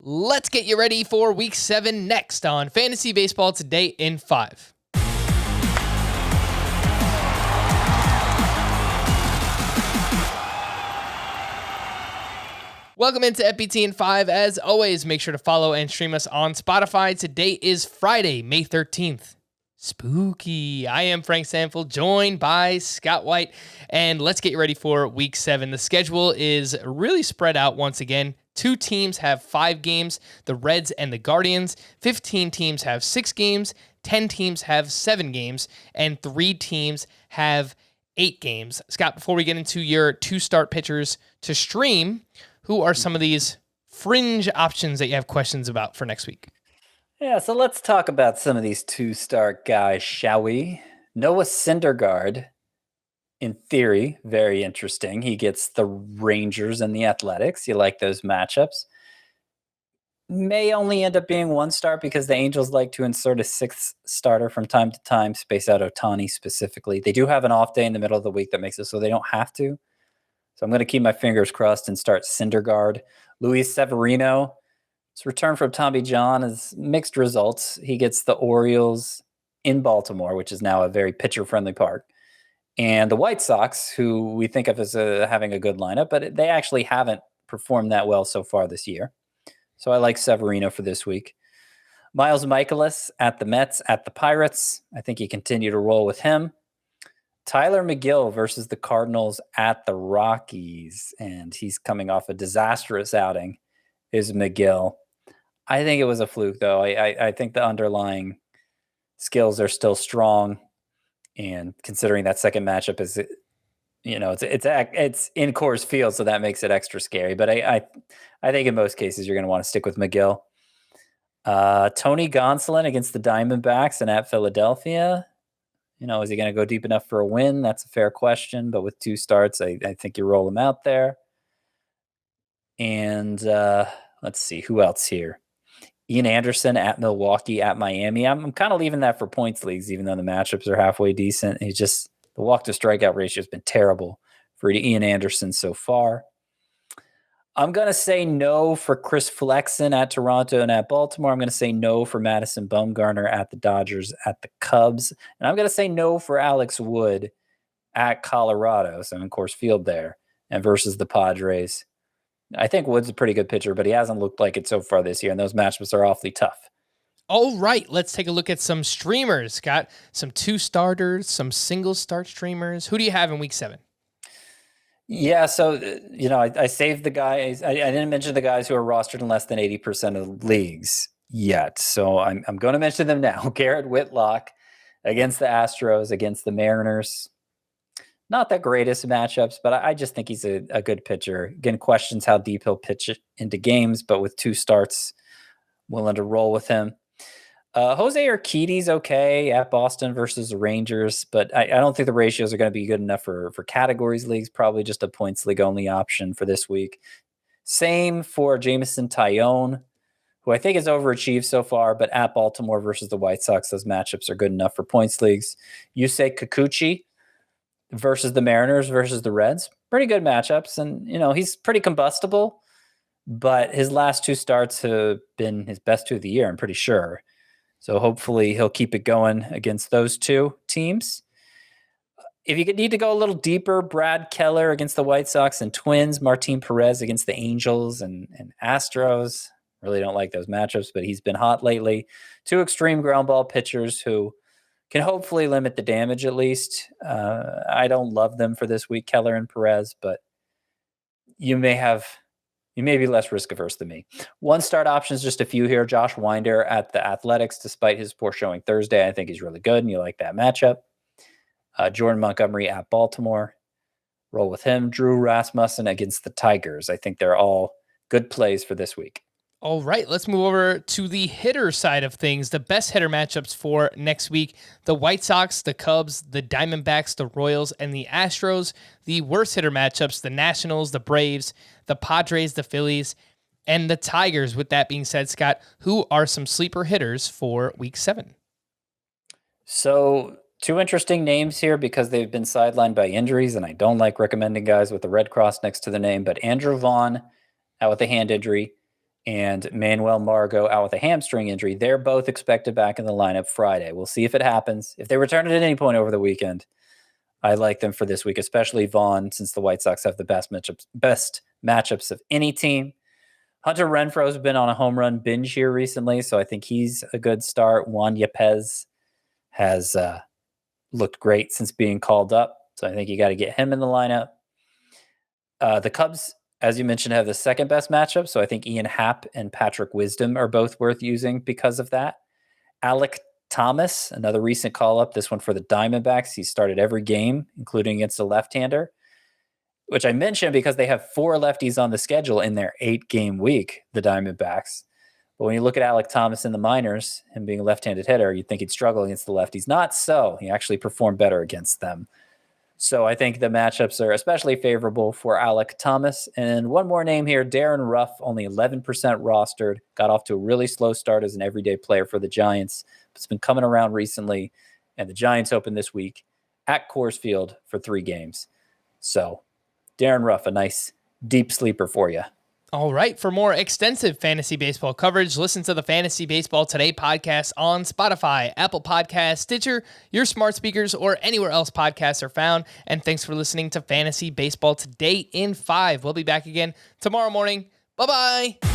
Let's get you ready for week 7 next on Fantasy Baseball Today in 5. Welcome into FBT in 5. As always, make sure to follow and stream us on Spotify. Today is Friday, May 13th. Spooky. I am Frank Sanford, joined by Scott White, and let's get you ready for week 7. The schedule is really spread out once again. 2 teams have 5 games, the Reds and the Guardians. 15 teams have 6 games, 10 teams have 7 games, and 3 teams have 8 games. Scott, before we get into your 2-start pitchers to stream, who are some of these fringe options that you have questions about for next week? Yeah, so let's talk about some of these 2-start guys, shall we? Noah Syndergaard, in theory, very interesting. He gets the Rangers and the Athletics. You like those matchups. May only end up being 1 start because the Angels like to insert a 6th starter from time to time, space out Ohtani specifically. They do have an off day in the middle of the week that makes it so they don't have to. So I'm going to keep my fingers crossed and start Syndergaard. Luis Severino, his return from Tommy John is mixed results. He gets the Orioles in Baltimore, which is now a very pitcher-friendly park, and the White Sox, who we think of as having a good lineup, but they actually haven't performed that well so far this year. So I like Severino for this week. Miles Mikolas at the Mets, at the Pirates. I think you continue to roll with him. Tylor Megill versus the Cardinals at the Rockies, and he's coming off a disastrous outing, is Megill. I think it was a fluke, though. I think the underlying skills are still strong, and considering that second matchup is, it's in Coors Field, so that makes it extra scary. But I think in most cases you're going to want to stick with Megill. Tony Gonsolin against the Diamondbacks and at Philadelphia. Is he going to go deep enough for a win? That's a fair question. But with 2 starts, I think you roll him out there. And let's see, who else here? Ian Anderson at Milwaukee, at Miami. I'm kind of leaving that for points leagues, even though the matchups are halfway decent. The walk to strikeout ratio has been terrible for Ian Anderson so far. I'm going to say no for Chris Flexen at Toronto and at Baltimore. I'm going to say no for Madison Bumgarner at the Dodgers, at the Cubs. And I'm going to say no for Alex Wood at Colorado. So in Coors Field there, and versus the Padres. I think Wood's a pretty good pitcher, but he hasn't looked like it so far this year, and those matchups are awfully tough. All right, let's take a look at some streamers. Got some 2-starters, some single-start streamers. Who do you have in week 7? Yeah, so, I saved the guys. I didn't mention the guys who are rostered in less than 80% of leagues yet, so I'm going to mention them now. Garrett Whitlock against the Astros, against the Mariners. Not the greatest matchups, but I just think he's a good pitcher. Again, questions how deep he'll pitch into games, but with 2 starts, willing to roll with him. Jose Urquidy's okay at Boston versus the Rangers, but I don't think the ratios are going to be good enough for categories leagues. Probably just a points league only option for this week. Same for Jameson Taillon, who I think has overachieved so far, but at Baltimore versus the White Sox, those matchups are good enough for points leagues. Yusei Kikuchi versus the Mariners versus the Reds. Pretty good matchups. And, he's pretty combustible, but his last 2 starts have been his best 2 of the year, I'm pretty sure. So hopefully he'll keep it going against those 2 teams. If you need to go a little deeper, Brad Keller against the White Sox and Twins, Martin Perez against the Angels and Astros. Really don't like those matchups, but he's been hot lately. 2 extreme ground ball pitchers who can hopefully limit the damage at least. I don't love them for this week, Keller and Perez, but you may be less risk averse than me. 1-start options, just a few here. Josh Winder at the Athletics, despite his poor showing Thursday. I think he's really good, and you like that matchup. Jordan Montgomery at Baltimore. Roll with him. Drew Rasmussen against the Tigers. I think they're all good plays for this week. All right, let's move over to the hitter side of things. The best hitter matchups for next week: the White Sox, the Cubs, the Diamondbacks, the Royals, and the Astros. The worst hitter matchups: the Nationals, the Braves, the Padres, the Phillies, and the Tigers. With that being said, Scott, who are some sleeper hitters for week 7? So 2 interesting names here because they've been sidelined by injuries, and I don't like recommending guys with the red cross next to the name, but Andrew Vaughn out with a hand injury, and Manuel Margot out with a hamstring injury. They're both expected back in the lineup Friday. We'll see if it happens. If they return at any point over the weekend, I like them for this week, especially Vaughn, since the White Sox have the best matchups of any team. Hunter Renfroe's been on a home run binge here recently, so I think he's a good start. Juan Yepez has looked great since being called up, so I think you got to get him in the lineup. The Cubs, as you mentioned, have the second best matchup, so I think Ian Happ and Patrick Wisdom are both worth using because of that. Alec Thomas, another recent call-up, this one for the Diamondbacks. He started every game, including against a left-hander, which I mentioned because they have 4 lefties on the schedule in their 8-game week, the Diamondbacks. But when you look at Alec Thomas in the minors, him being a left-handed hitter, you'd think he'd struggle against the lefties. Not so. He actually performed better against them. So I think the matchups are especially favorable for Alec Thomas. And one more name here, Darren Ruff, only 11% rostered. Got off to a really slow start as an everyday player for the Giants. It's been coming around recently. And the Giants open this week at Coors Field for 3 games. So Darren Ruff, a nice deep sleeper for you. All right. For more extensive fantasy baseball coverage, listen to the Fantasy Baseball Today podcast on Spotify, Apple Podcasts, Stitcher, your smart speakers, or anywhere else podcasts are found. And thanks for listening to Fantasy Baseball Today in 5. We'll be back again tomorrow morning. Bye-bye.